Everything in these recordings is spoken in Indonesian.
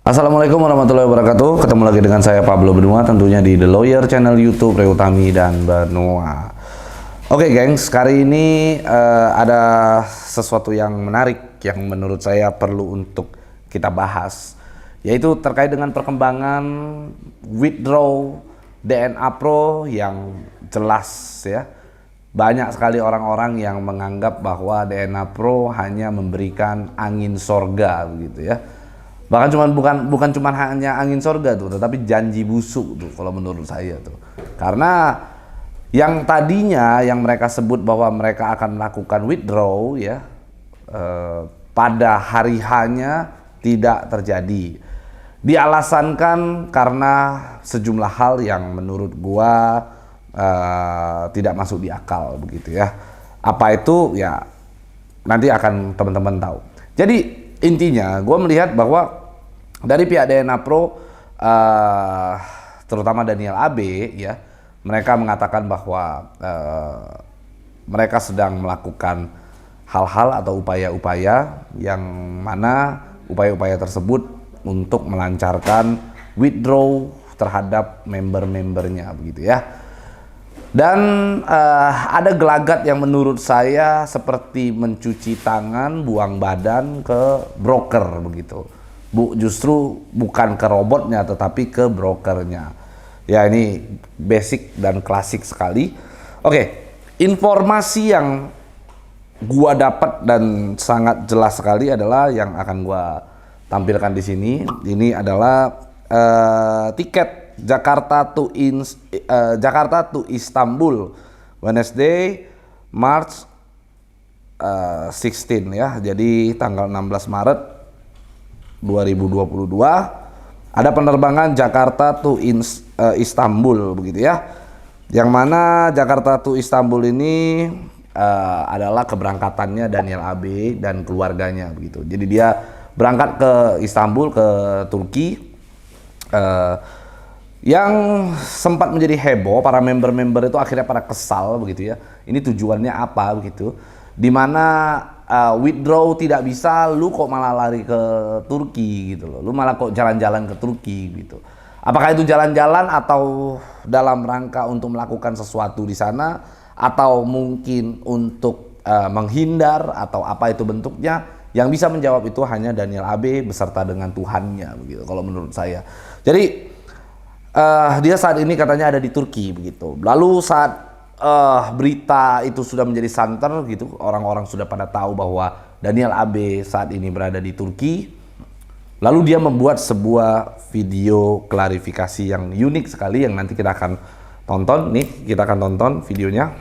Assalamualaikum warahmatullahi wabarakatuh. Ketemu lagi dengan saya Pablo Benua, tentunya di The Lawyer channel YouTube Reutami dan Benua. Oke, gengs, kali ini ada sesuatu yang menarik yang menurut saya perlu untuk kita bahas, yaitu terkait dengan perkembangan withdraw DNA Pro yang jelas ya. Banyak sekali orang-orang yang menganggap bahwa DNA Pro hanya memberikan angin sorga begitu ya. Bahkan bukan cuma hanya angin sorga tuh, tetapi janji busuk tuh kalau menurut saya tuh. Karena yang tadinya yang mereka sebut bahwa mereka akan melakukan withdraw ya, pada hari hanya tidak terjadi. Dialasankan karena sejumlah hal yang menurut gua tidak masuk di akal begitu ya. Apa itu ya nanti akan teman-teman tahu. Jadi intinya gua melihat bahwa dari pihak DNA Pro, terutama Daniel AB ya, mereka mengatakan bahwa mereka sedang melakukan hal-hal atau upaya-upaya yang mana upaya-upaya tersebut untuk melancarkan withdraw terhadap member-membernya begitu ya. Dan ada gelagat yang menurut saya seperti mencuci tangan, buang badan ke broker begitu. Justru bukan ke robotnya tetapi ke brokernya. Ya, ini basic dan klasik sekali. Oke, informasi yang gua dapat dan sangat jelas sekali adalah yang akan gua tampilkan di sini. Ini adalah tiket Jakarta to Istanbul Wednesday March 16 ya. Jadi tanggal 16 Maret 2022 ada penerbangan Jakarta to Istanbul begitu ya. Yang mana Jakarta to Istanbul ini adalah keberangkatannya Daniel AB dan keluarganya begitu. Jadi dia berangkat ke Istanbul, ke Turki. Yang sempat menjadi heboh, para member-member itu akhirnya pada kesal begitu ya. Ini tujuannya apa begitu? Dimana withdraw tidak bisa, lu kok malah lari ke Turki gitu loh. Lu malah kok jalan-jalan ke Turki gitu. Apakah itu jalan-jalan atau dalam rangka untuk melakukan sesuatu di sana, atau mungkin untuk menghindar, atau apa itu bentuknya? Yang bisa menjawab itu hanya Daniel AB beserta dengan Tuhannya begitu kalau menurut saya. Jadi dia saat ini katanya ada di Turki begitu. Lalu saat berita itu sudah menjadi santer gitu, orang-orang sudah pada tahu bahwa Daniel AB saat ini berada di Turki. Lalu dia membuat sebuah video klarifikasi yang unik sekali yang nanti kita akan tonton. Nih, kita akan tonton videonya.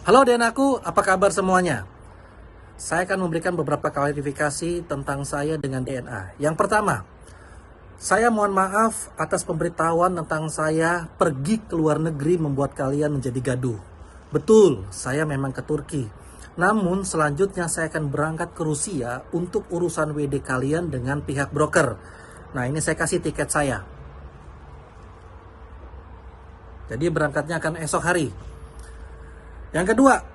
Halo DNAku, apa kabar semuanya? Saya akan memberikan beberapa klarifikasi tentang saya dengan DNA. Yang pertama, saya mohon maaf atas pemberitahuan tentang saya pergi ke luar negeri membuat kalian menjadi gaduh. Betul, saya memang ke Turki. Namun selanjutnya saya akan berangkat ke Rusia untuk urusan WD kalian dengan pihak broker. Nah, ini saya kasih tiket saya. Jadi berangkatnya akan esok hari. Yang kedua,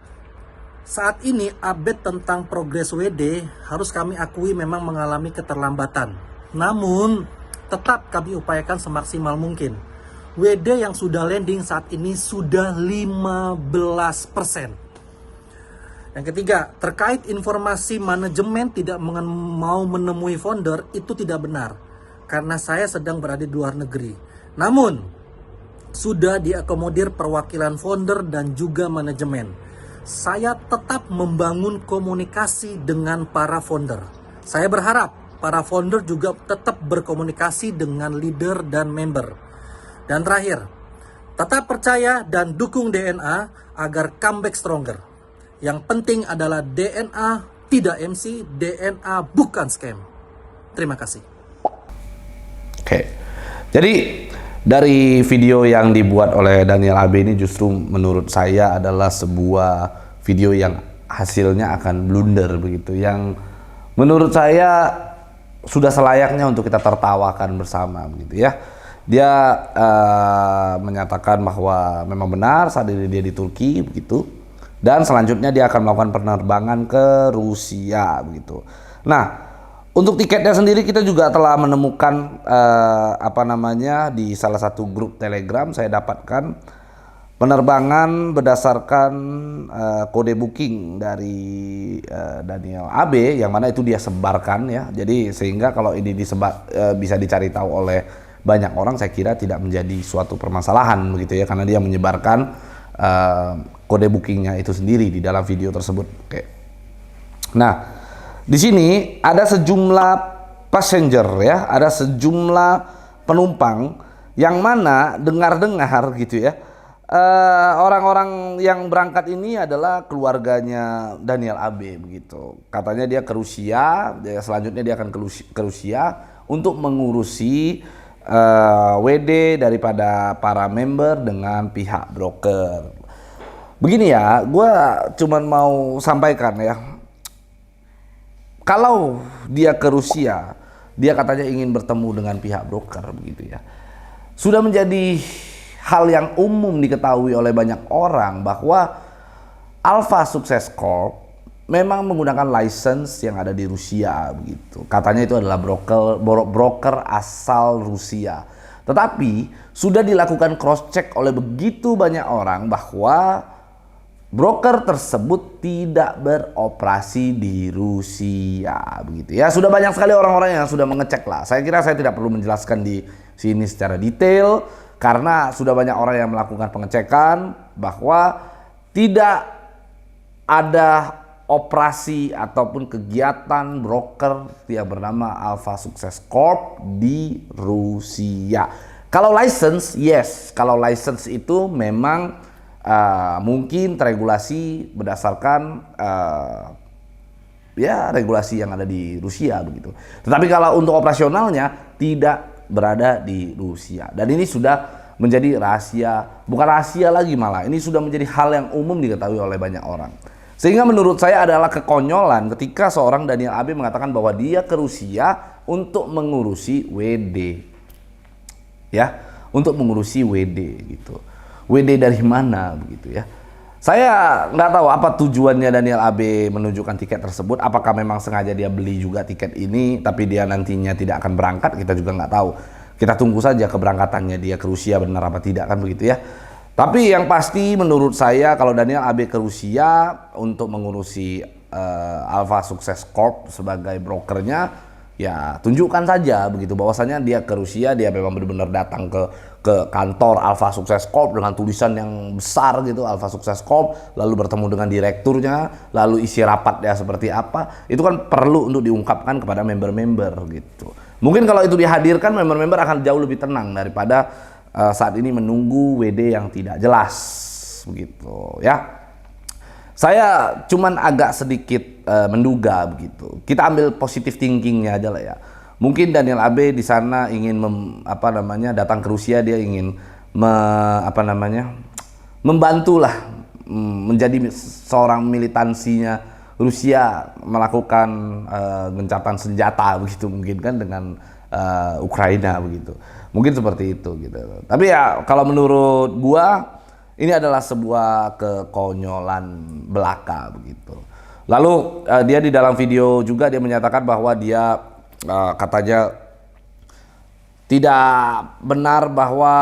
saat ini update tentang progres WD harus kami akui memang mengalami keterlambatan. Namun tetap kami upayakan semaksimal mungkin. WD yang sudah landing saat ini sudah 15%. Yang ketiga, terkait informasi manajemen tidak mau menemui founder, itu tidak benar. Karena saya sedang berada di luar negeri. Namun, sudah diakomodir perwakilan founder dan juga manajemen. Saya tetap membangun komunikasi dengan para founder. Saya berharap para founder juga tetap berkomunikasi dengan leader dan member. Dan terakhir, tetap percaya dan dukung DNA agar comeback stronger. Yang penting adalah DNA tidak MC, DNA bukan scam. Terima kasih. Oke. Jadi dari video yang dibuat oleh Daniel AB ini justru menurut saya adalah sebuah video yang hasilnya akan blunder begitu. Yang menurut saya sudah selayaknya untuk kita tertawakan bersama begitu ya. Dia menyatakan bahwa memang benar saat ini dia di Turki begitu, dan selanjutnya dia akan melakukan penerbangan ke Rusia begitu. Nah, Untuk tiketnya sendiri kita juga telah menemukan di salah satu grup Telegram saya dapatkan penerbangan berdasarkan kode booking dari Daniel AB yang mana itu dia sebarkan ya. Jadi sehingga kalau ini disebar bisa dicari tahu oleh banyak orang, saya kira tidak menjadi suatu permasalahan begitu ya, karena dia menyebarkan kode bookingnya itu sendiri di dalam video tersebut. Oke. Nah, di sini ada sejumlah passenger ya, ada sejumlah penumpang yang mana dengar-dengar gitu ya, orang-orang yang berangkat ini adalah keluarganya Daniel AB begitu. Katanya dia ke Rusia, selanjutnya dia akan ke Rusia untuk mengurusi WD daripada para member dengan pihak broker. Begini ya, gue cuman mau sampaikan ya. Kalau dia ke Rusia, dia katanya ingin bertemu dengan pihak broker begitu ya. Sudah menjadi hal yang umum diketahui oleh banyak orang bahwa Alpha Success Corp memang menggunakan license yang ada di Rusia begitu. Katanya itu adalah broker asal Rusia. Tetapi sudah dilakukan cross check oleh begitu banyak orang bahwa broker tersebut tidak beroperasi di Rusia begitu ya. Sudah banyak sekali orang-orang yang sudah mengecek lah. Saya kira saya tidak perlu menjelaskan di sini secara detail karena sudah banyak orang yang melakukan pengecekan bahwa tidak ada operasi ataupun kegiatan broker yang bernama Alpha Success Corp di Rusia. Kalau license, yes, kalau license itu memang mungkin teregulasi berdasarkan regulasi yang ada di Rusia begitu. Tetapi kalau untuk operasionalnya tidak berada di Rusia. Dan ini sudah menjadi rahasia, bukan rahasia lagi malah. Ini sudah menjadi hal yang umum diketahui oleh banyak orang. Sehingga menurut saya adalah kekonyolan ketika seorang Daniel AB mengatakan bahwa dia ke Rusia untuk mengurusi WD. Ya, untuk mengurusi WD gitu. WD dari mana begitu ya. Saya nggak tahu apa tujuannya Daniel AB menunjukkan tiket tersebut. Apakah memang sengaja dia beli juga tiket ini tapi dia nantinya tidak akan berangkat, kita juga nggak tahu. Kita tunggu saja keberangkatannya dia ke Rusia benar apa tidak kan begitu ya. Tapi yang pasti menurut saya kalau Daniel AB ke Rusia untuk mengurusi Alpha Success Corp sebagai brokernya, ya tunjukkan saja begitu bahwasanya dia ke Rusia, dia memang benar-benar datang ke kantor Alpha Success Corp dengan tulisan yang besar gitu, Alpha Success Corp, lalu bertemu dengan direkturnya, lalu isi rapatnya seperti apa, itu kan perlu untuk diungkapkan kepada member-member gitu. Mungkin kalau itu dihadirkan, member-member akan jauh lebih tenang daripada saat ini menunggu WD yang tidak jelas begitu ya. Saya cuman agak sedikit menduga begitu. Kita ambil positive thinkingnya aja lah ya. Mungkin Daniel AB di sana ingin datang ke Rusia, dia ingin membantulah menjadi seorang militansinya Rusia melakukan gencatan senjata begitu mungkin kan dengan Ukraina begitu. Mungkin seperti itu gitu. Tapi ya kalau menurut gua ini adalah sebuah kekonyolan belaka begitu. Lalu dia di dalam video juga dia menyatakan bahwa dia katanya tidak benar bahwa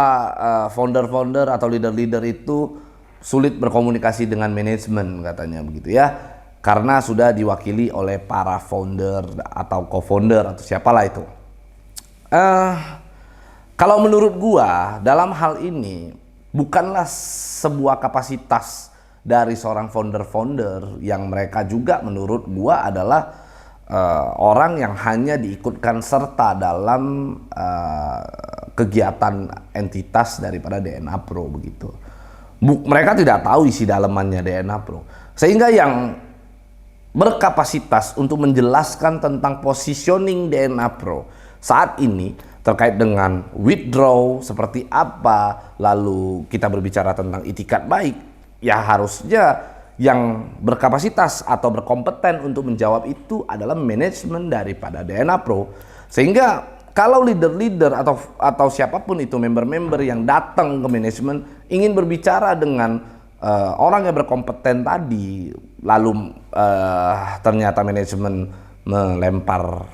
founder-founder atau leader-leader itu sulit berkomunikasi dengan manajemen katanya begitu ya. Karena sudah diwakili oleh para founder atau co-founder atau siapalah itu. Kalau menurut gua dalam hal ini bukanlah sebuah kapasitas dari seorang founder-founder yang mereka juga menurut gua adalah orang yang hanya diikutkan serta dalam kegiatan entitas daripada DNA Pro begitu. Mereka tidak tahu isi dalamannya DNA Pro. Sehingga yang berkapasitas untuk menjelaskan tentang positioning DNA Pro saat ini terkait dengan withdraw seperti apa, lalu kita berbicara tentang itikat baik, ya harusnya yang berkapasitas atau berkompeten untuk menjawab itu adalah manajemen daripada DNA Pro. Sehingga kalau leader-leader atau siapapun itu member-member yang datang ke manajemen ingin berbicara dengan orang yang berkompeten tadi, lalu ternyata manajemen melempar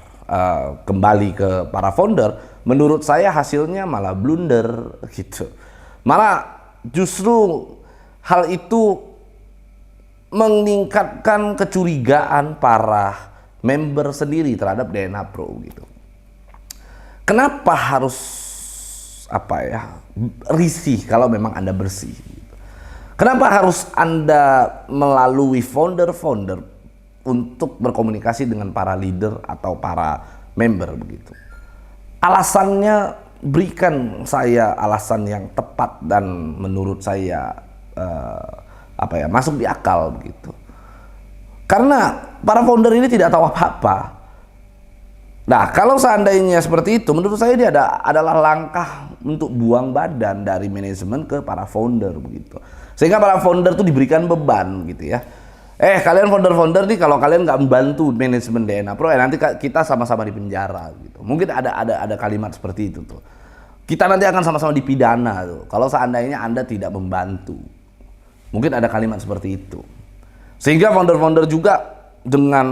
kembali ke para founder, menurut saya hasilnya malah blunder gitu. Malah justru hal itu meningkatkan kecurigaan para member sendiri terhadap DNA Pro gitu. Kenapa harus risih kalau memang Anda bersih? Gitu. Kenapa harus Anda melalui founder-founder untuk berkomunikasi dengan para leader atau para member begitu? Alasannya, berikan saya alasan yang tepat dan menurut saya masuk di akal begitu. Karena para founder ini tidak tahu apa-apa. Nah, kalau seandainya seperti itu, menurut saya ini adalah langkah untuk buang badan dari manajemen ke para founder begitu. Sehingga para founder itu diberikan beban gitu ya. Kalian founder-founder nih, kalau kalian nggak membantu manajemen DNA Pro, nanti kita sama-sama di penjara gitu. Mungkin ada kalimat seperti itu tuh. Kita nanti akan sama-sama dipidana tuh. Kalau seandainya Anda tidak membantu. Mungkin ada kalimat seperti itu. Sehingga founder-founder juga dengan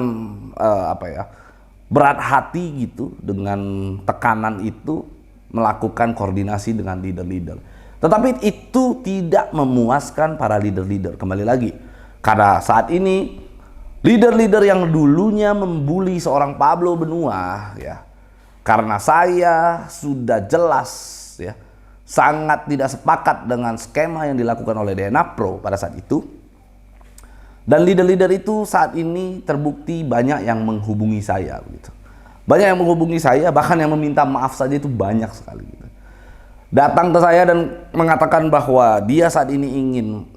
berat hati gitu, dengan tekanan itu melakukan koordinasi dengan leader-leader. Tetapi itu tidak memuaskan para leader-leader. Kembali lagi, karena saat ini leader-leader yang dulunya membuli seorang Pablo Benua ya, karena saya sudah jelas ya sangat tidak sepakat dengan skema yang dilakukan oleh DNA Pro pada saat itu. Dan leader-leader itu saat ini terbukti banyak yang menghubungi saya gitu. Banyak yang menghubungi saya, bahkan yang meminta maaf saja itu banyak sekali gitu. Datang ke saya dan mengatakan bahwa dia saat ini ingin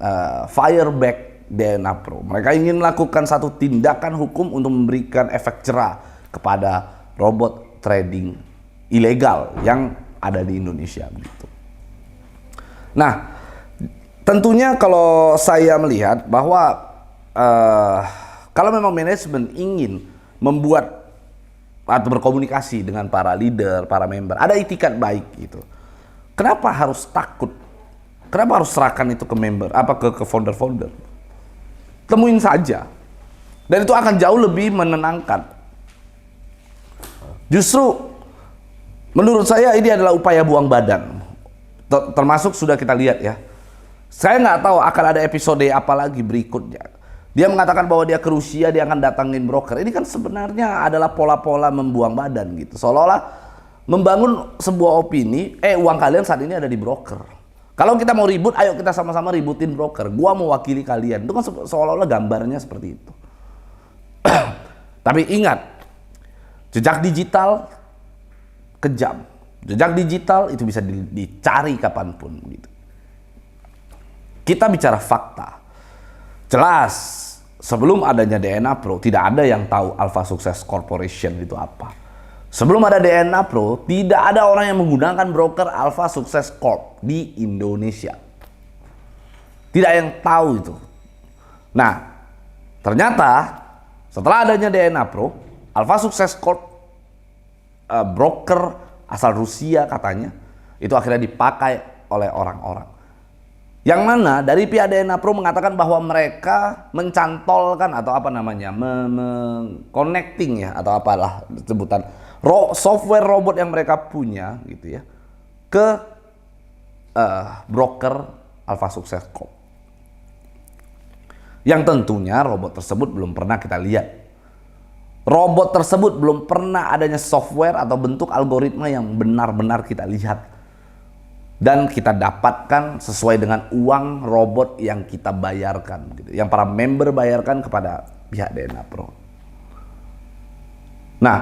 fire back DNA Pro. Mereka ingin melakukan satu tindakan hukum untuk memberikan efek jerah kepada robot trading ilegal yang ada di Indonesia begitu. Nah, tentunya kalau saya melihat bahwa kalau memang manajemen ingin membuat atau berkomunikasi dengan para leader, para member, ada itikat baik gitu. Kenapa harus takut? Kenapa harus serahkan itu ke member, ke founder-founder? Temuin saja. Dan itu akan jauh lebih menenangkan. Justru menurut saya ini adalah upaya buang badan. Termasuk sudah kita lihat ya. Saya nggak tahu akan ada episode apa lagi berikutnya. Dia mengatakan bahwa dia ke Rusia, dia akan datangin broker. Ini kan sebenarnya adalah pola-pola membuang badan gitu. Seolah-olah membangun sebuah opini, uang kalian saat ini ada di broker. Kalau kita mau ribut, ayo kita sama-sama ributin broker. Gua mau wakili kalian. Itu kan seolah-olah gambarnya seperti itu. Tapi ingat, jejak digital kejam. Jejak digital itu bisa dicari kapanpun gitu. Kita bicara fakta. Jelas, sebelum adanya DNA Pro, tidak ada yang tahu Alpha Success Corporation itu apa. Sebelum ada DNA Pro, tidak ada orang yang menggunakan broker Alpha Success Corp di Indonesia. Tidak yang tahu itu. Nah, ternyata setelah adanya DNA Pro, Alpha Success Corp, broker asal Rusia katanya, itu akhirnya dipakai oleh orang-orang. Yang mana dari pihak DNA Pro mengatakan bahwa mereka mencantolkan atau connecting ya atau apalah sebutan software robot yang mereka punya gitu ya ke broker Alpha Success Corp. Yang tentunya robot tersebut belum pernah kita lihat. Robot tersebut belum pernah adanya software atau bentuk algoritma yang benar-benar kita lihat. Dan kita dapatkan sesuai dengan uang robot yang kita bayarkan gitu. Yang para member bayarkan kepada pihak DNA Pro. Nah,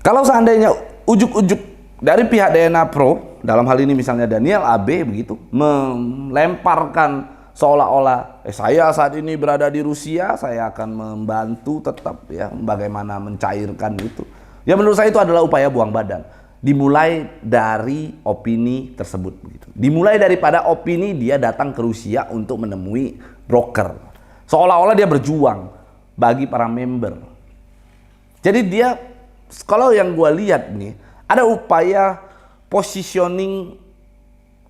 kalau seandainya ujuk-ujuk dari pihak DNA Pro, dalam hal ini misalnya Daniel AB begitu, melemparkan seolah-olah saya saat ini berada di Rusia, saya akan membantu tetap ya bagaimana mencairkan itu. Ya menurut saya itu adalah upaya buang badan. Dimulai dari opini tersebut begitu. Dimulai daripada opini dia datang ke Rusia untuk menemui broker. Seolah-olah dia berjuang bagi para member. Jadi dia, kalau yang gue lihat nih, ada upaya positioning,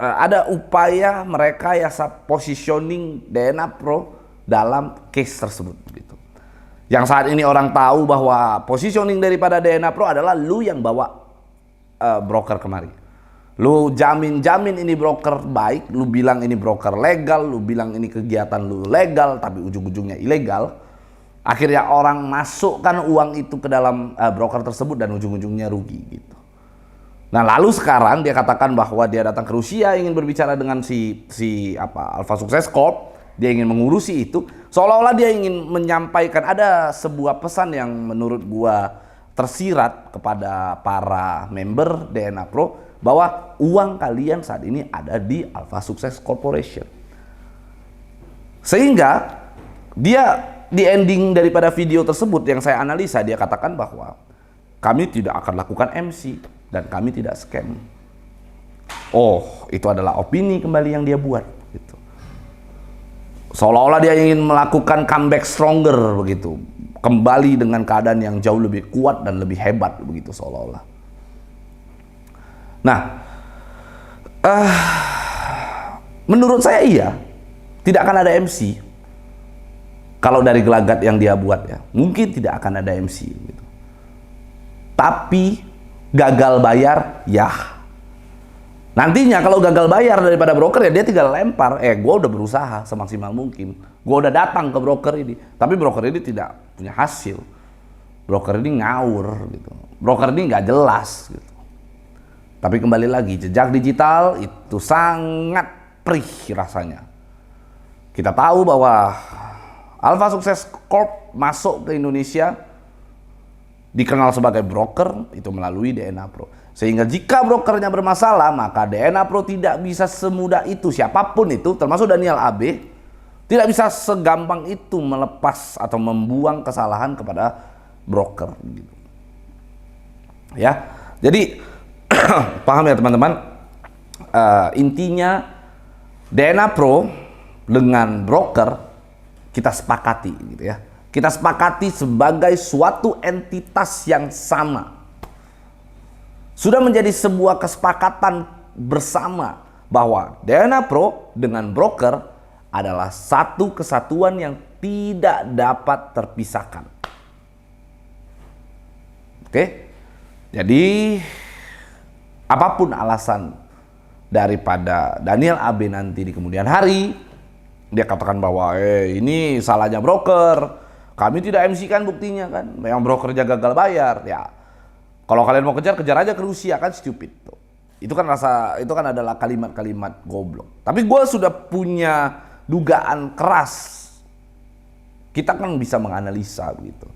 ada upaya mereka ya positioning DNA Pro dalam case tersebut gitu. Yang saat ini orang tahu bahwa positioning daripada DNA Pro adalah lu yang bawa broker kemari. Lu jamin ini broker baik, lu bilang ini broker legal, lu bilang ini kegiatan lu legal, tapi ujung-ujungnya ilegal. Akhirnya orang masukkan uang itu ke dalam broker tersebut dan ujung-ujungnya rugi gitu. Nah, lalu sekarang dia katakan bahwa dia datang ke Rusia ingin berbicara dengan si Alpha Success Corp, dia ingin mengurusi itu, seolah-olah dia ingin menyampaikan ada sebuah pesan yang menurut gua tersirat kepada para member DNA Pro bahwa uang kalian saat ini ada di Alpha Success Corporation. Sehingga dia di ending daripada video tersebut yang saya analisa, dia katakan bahwa kami tidak akan lakukan MC dan kami tidak scam. Oh, itu adalah opini kembali yang dia buat gitu. Seolah-olah dia ingin melakukan comeback stronger begitu. Kembali dengan keadaan yang jauh lebih kuat dan lebih hebat begitu seolah-olah. Nah, menurut saya iya, tidak akan ada MC. Kalau dari gelagat yang dia buat ya, mungkin tidak akan ada MC gitu. Tapi gagal bayar ya. Nantinya kalau gagal bayar daripada broker ya dia tinggal lempar, gue udah berusaha semaksimal mungkin, gue udah datang ke broker ini, tapi broker ini tidak punya hasil, broker ini ngawur gitu, broker ini nggak jelas gitu. Tapi kembali lagi, jejak digital itu sangat perih rasanya. Kita tahu bahwa Alpha Success Corp masuk ke Indonesia dikenal sebagai broker itu melalui DNA Pro. Sehingga jika brokernya bermasalah, maka DNA Pro tidak bisa semudah itu, siapapun itu, termasuk Daniel AB, tidak bisa segampang itu melepas atau membuang kesalahan kepada broker. Gitu. Ya, jadi paham ya teman-teman. Intinya DNA Pro dengan broker kita sepakati, gitu ya. Kita sepakati sebagai suatu entitas yang sama. Sudah menjadi sebuah kesepakatan bersama bahwa DNA Pro dengan broker adalah satu kesatuan yang tidak dapat terpisahkan. Oke? Jadi apapun alasan daripada Daniel AB nanti di kemudian hari, dia katakan bahwa ini salahnya broker, kami tidak MC-kan buktinya kan, memang brokernya gagal bayar, ya. Kalau kalian mau kejar aja ke Rusia kan, stupid tuh. Itu kan adalah kalimat-kalimat goblok. Tapi gue sudah punya dugaan keras. Kita kan bisa menganalisa begitu.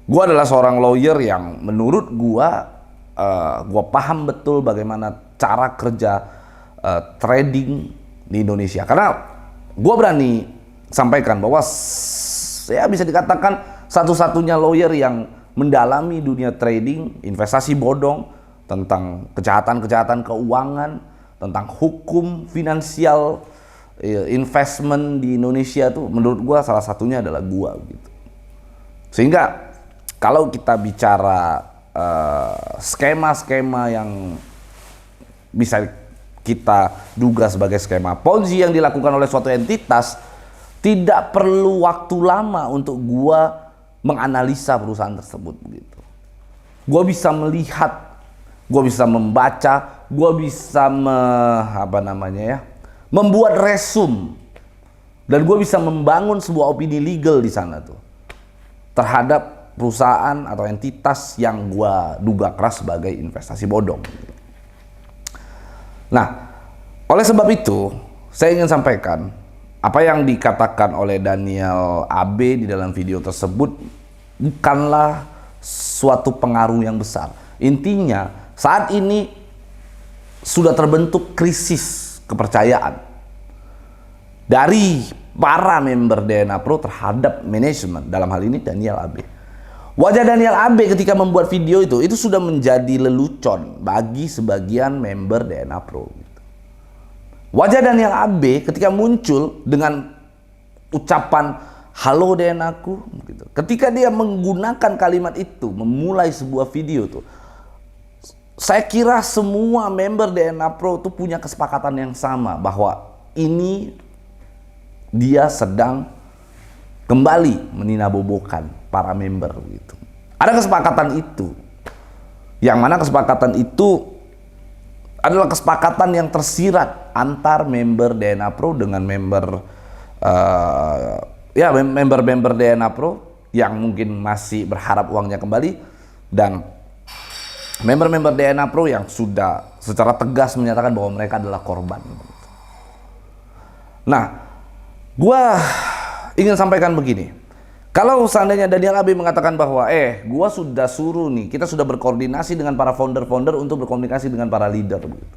Gue adalah seorang lawyer yang menurut gue paham betul bagaimana cara kerja trading di Indonesia. Karena gue berani sampaikan bahwa saya bisa dikatakan satu-satunya lawyer yang mendalami dunia trading, investasi bodong, tentang kejahatan-kejahatan keuangan, tentang hukum finansial, investment di Indonesia tuh menurut gua salah satunya adalah gua gitu. Sehingga kalau kita bicara skema-skema yang bisa kita duga sebagai skema Ponzi yang dilakukan oleh suatu entitas, tidak perlu waktu lama untuk gua menganalisa perusahaan tersebut begitu. Gue bisa melihat, gue bisa membaca, gue bisa membuat resume, dan gue bisa membangun sebuah opini legal di sana tuh terhadap perusahaan atau entitas yang gue duga keras sebagai investasi bodong. Nah, oleh sebab itu saya ingin sampaikan apa yang dikatakan oleh Daniel AB di dalam video tersebut bukanlah suatu pengaruh yang besar. Intinya saat ini sudah terbentuk krisis kepercayaan dari para member DNA Pro terhadap manajemen, dalam hal ini Daniel AB. Wajah Daniel AB ketika membuat video itu sudah menjadi lelucon bagi sebagian member DNA Pro. Wajah Daniel AB ketika muncul dengan ucapan halo DNA-ku gitu. Ketika dia menggunakan kalimat itu memulai sebuah video tuh, saya kira semua member DNA Pro itu punya kesepakatan yang sama bahwa ini dia sedang kembali meninabobokan para member gitu. Ada kesepakatan itu, yang mana kesepakatan itu adalah kesepakatan yang tersirat antar member DNA Pro dengan member member DNA Pro yang mungkin masih berharap uangnya kembali, dan member-member DNA Pro yang sudah secara tegas menyatakan bahwa mereka adalah korban. Nah, gua ingin sampaikan begini. Kalau seandainya Daniel Abe mengatakan bahwa gua sudah suruh nih, kita sudah berkoordinasi dengan para founder-founder untuk berkomunikasi dengan para leader begitu.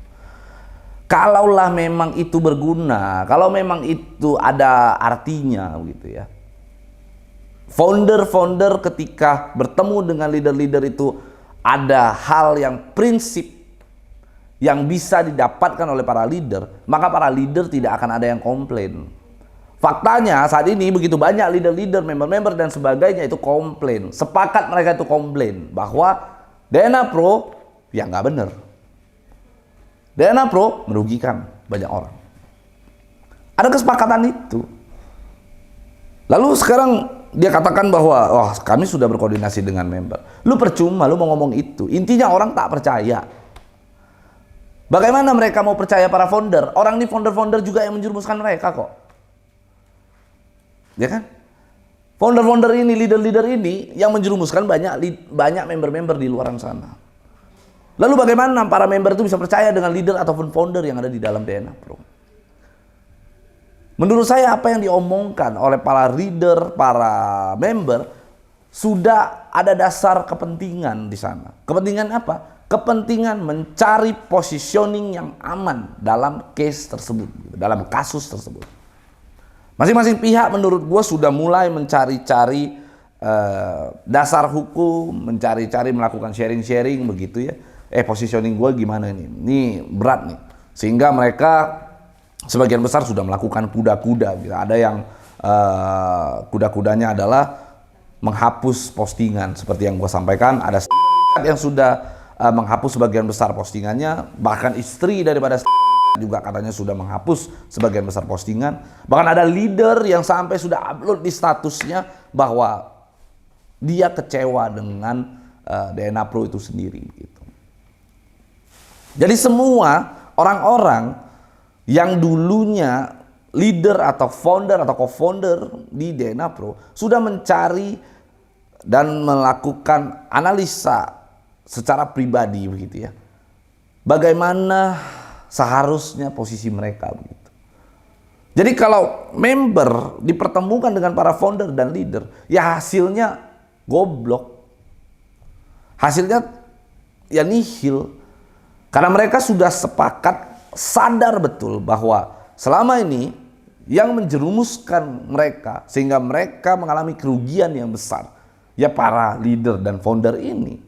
Kalaulah memang itu berguna, kalau memang itu ada artinya begitu ya. Founder-founder ketika bertemu dengan leader-leader itu ada hal yang prinsip yang bisa didapatkan oleh para leader, maka para leader tidak akan ada yang komplain. Faktanya saat ini begitu banyak leader-leader, member-member dan sebagainya itu komplain. Sepakat mereka itu komplain bahwa DNA Pro ya nggak bener. DNA Pro merugikan banyak orang. Ada kesepakatan itu. Lalu sekarang dia katakan bahwa kami sudah berkoordinasi dengan member. Lu percuma, lu mau ngomong itu. Intinya orang tak percaya. Bagaimana mereka mau percaya para founder? Orang ini founder-founder juga yang menjerumuskan mereka kok. Ya kan? Founder-founder ini, leader-leader ini yang menjerumuskan banyak member-member di luar sana. Lalu bagaimana para member itu bisa percaya dengan leader ataupun founder yang ada di dalam DNA Pro? Menurut saya apa yang diomongkan oleh para leader, para member sudah ada dasar kepentingan di sana. Kepentingan apa? Kepentingan mencari positioning yang aman dalam case tersebut, dalam kasus tersebut. Masing-masing pihak menurut gue sudah mulai mencari-cari dasar hukum, mencari-cari melakukan sharing-sharing begitu ya. Positioning gue gimana nih? Ini berat nih. Sehingga mereka sebagian besar sudah melakukan kuda-kuda. Gitu. Ada yang kuda-kudanya adalah menghapus postingan seperti yang gue sampaikan. Ada yang sudah menghapus sebagian besar postingannya, bahkan istri daripada juga katanya sudah menghapus sebagian besar postingan. Bahkan ada leader yang sampai sudah upload di statusnya bahwa dia kecewa dengan DNA Pro itu sendiri gitu. Jadi semua orang-orang yang dulunya leader atau founder atau co-founder di DNA Pro sudah mencari dan melakukan analisa secara pribadi begitu ya. Bagaimana seharusnya posisi mereka begitu. Jadi kalau member dipertemukan dengan para founder dan leader, ya hasilnya goblok. Hasilnya ya nihil. Karena mereka sudah sepakat, sadar betul bahwa selama ini yang menjerumuskan mereka sehingga mereka mengalami kerugian yang besar, ya para leader dan founder ini.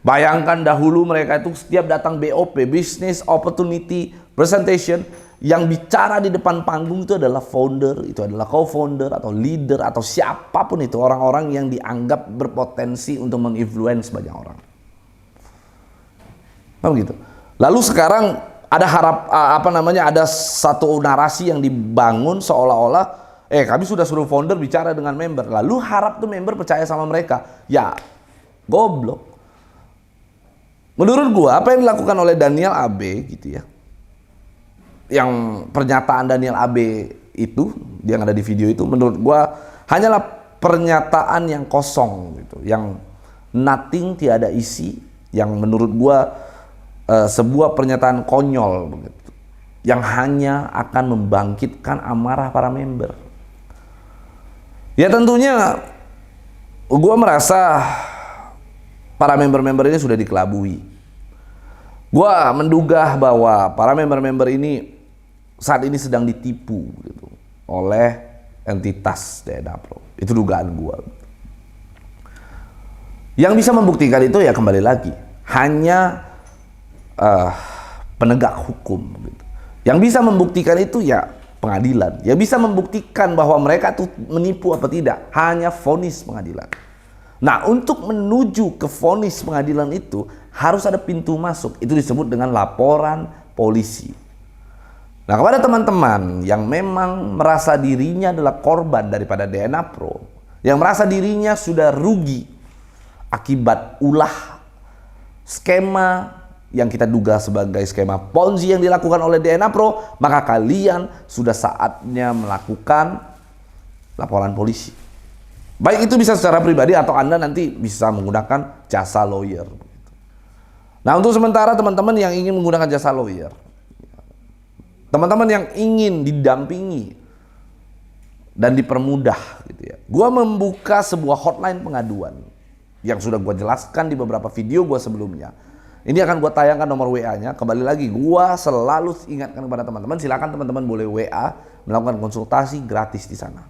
Bayangkan dahulu mereka itu setiap datang BOP, Business Opportunity Presentation, yang bicara di depan panggung itu adalah founder, itu adalah co-founder atau leader atau siapapun itu, orang-orang yang dianggap berpotensi untuk menginfluence banyak orang. Nah, begitu. Lalu sekarang ada ada satu narasi yang dibangun seolah-olah kami sudah suruh founder bicara dengan member. Lalu harap tuh member percaya sama mereka. Ya, goblok. Menurut gua apa yang dilakukan oleh Daniel Abe gitu ya, yang pernyataan Daniel Abe itu yang ada di video itu, menurut gua hanyalah pernyataan yang kosong gitu, yang nothing, tiada isi, yang menurut gua sebuah pernyataan konyol begitu, yang hanya akan membangkitkan amarah para member. Ya tentunya gua merasa para member-member ini sudah dikelabui. Gua menduga bahwa para member-member ini saat ini sedang ditipu gitu, oleh entitas DNA Pro. Itu dugaan gua. Yang bisa membuktikan itu ya kembali lagi hanya penegak hukum gitu. Yang bisa membuktikan itu ya pengadilan. Yang bisa membuktikan bahwa mereka tuh menipu apa tidak hanya vonis pengadilan. Nah, untuk menuju ke vonis pengadilan itu harus ada pintu masuk. Itu disebut dengan laporan polisi. Nah, kepada teman-teman yang memang merasa dirinya adalah korban daripada DNA Pro, yang merasa dirinya sudah rugi akibat ulah skema yang kita duga sebagai skema Ponzi yang dilakukan oleh DNA Pro, maka kalian sudah saatnya melakukan laporan polisi. Baik itu bisa secara pribadi atau Anda nanti bisa menggunakan jasa lawyer. Nah, untuk sementara teman-teman yang ingin menggunakan jasa lawyer, teman-teman yang ingin didampingi dan dipermudah gitu ya, gua membuka sebuah hotline pengaduan yang sudah gua jelaskan di beberapa video gua sebelumnya. Ini akan gue tayangkan nomor WA-nya. Kembali lagi, gue selalu ingatkan kepada teman-teman, silakan teman-teman boleh WA, melakukan konsultasi gratis di sana.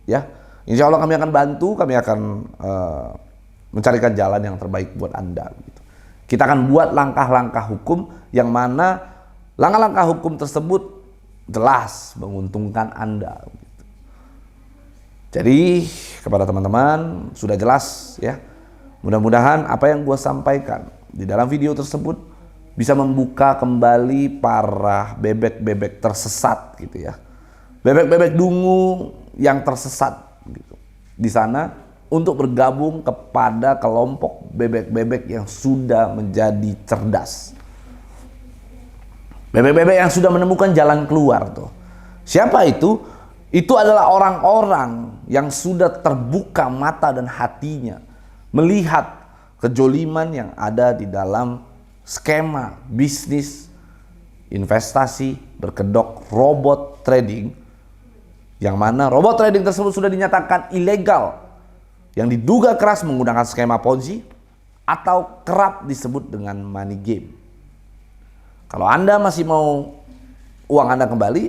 Ya, insya Allah kami akan bantu, kami akan mencarikan jalan yang terbaik buat Anda. Gitu. Kita akan buat langkah-langkah hukum yang mana langkah-langkah hukum tersebut jelas menguntungkan Anda. Gitu. Jadi kepada teman-teman sudah jelas ya. Mudah-mudahan apa yang gue sampaikan di dalam video tersebut bisa membuka kembali para bebek-bebek tersesat gitu ya. Bebek-bebek dungu yang tersesat gitu. Di sana untuk bergabung kepada kelompok bebek-bebek yang sudah menjadi cerdas. Bebek-bebek yang sudah menemukan jalan keluar tuh. Siapa itu? Itu adalah orang-orang yang sudah terbuka mata dan hatinya melihat kejoliman yang ada di dalam skema bisnis investasi berkedok robot trading, yang mana robot trading tersebut sudah dinyatakan ilegal, yang diduga keras menggunakan skema Ponzi atau kerap disebut dengan money game. Kalau Anda masih mau uang Anda kembali,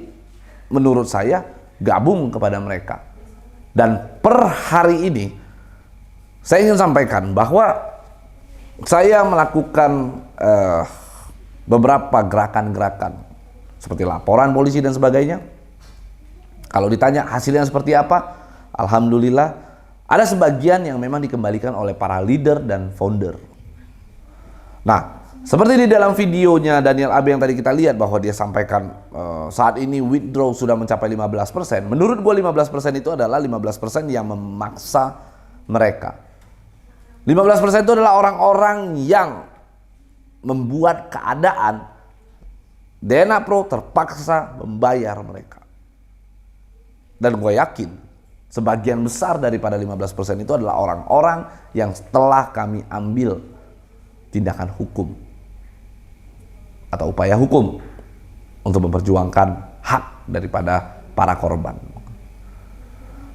menurut saya gabung kepada mereka. Dan per hari ini saya ingin sampaikan bahwa saya melakukan beberapa gerakan-gerakan seperti laporan polisi dan sebagainya. Kalau ditanya hasilnya seperti apa, alhamdulillah ada sebagian yang memang dikembalikan oleh para leader dan founder. Nah, seperti di dalam videonya Daniel Abe yang tadi kita lihat bahwa dia sampaikan saat ini withdraw sudah mencapai 15%. Menurut gue 15% itu adalah 15% yang memaksa mereka. 15% itu adalah orang-orang yang membuat keadaan DNA Pro terpaksa membayar mereka. Dan gue yakin sebagian besar daripada 15% itu adalah orang-orang yang setelah kami ambil tindakan hukum atau upaya hukum untuk memperjuangkan hak daripada para korban.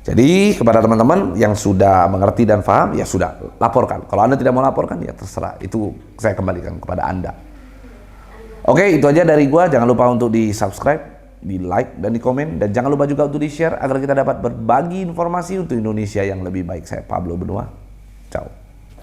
Jadi kepada teman-teman yang sudah mengerti dan paham, ya sudah, laporkan. Kalau Anda tidak mau laporkan, ya terserah. Itu saya kembalikan kepada Anda. Oke, itu aja dari gua. Jangan lupa untuk di-subscribe, di-like, dan di-komen. Dan jangan lupa juga untuk di-share agar kita dapat berbagi informasi untuk Indonesia yang lebih baik. Saya Pablo Benua. Ciao.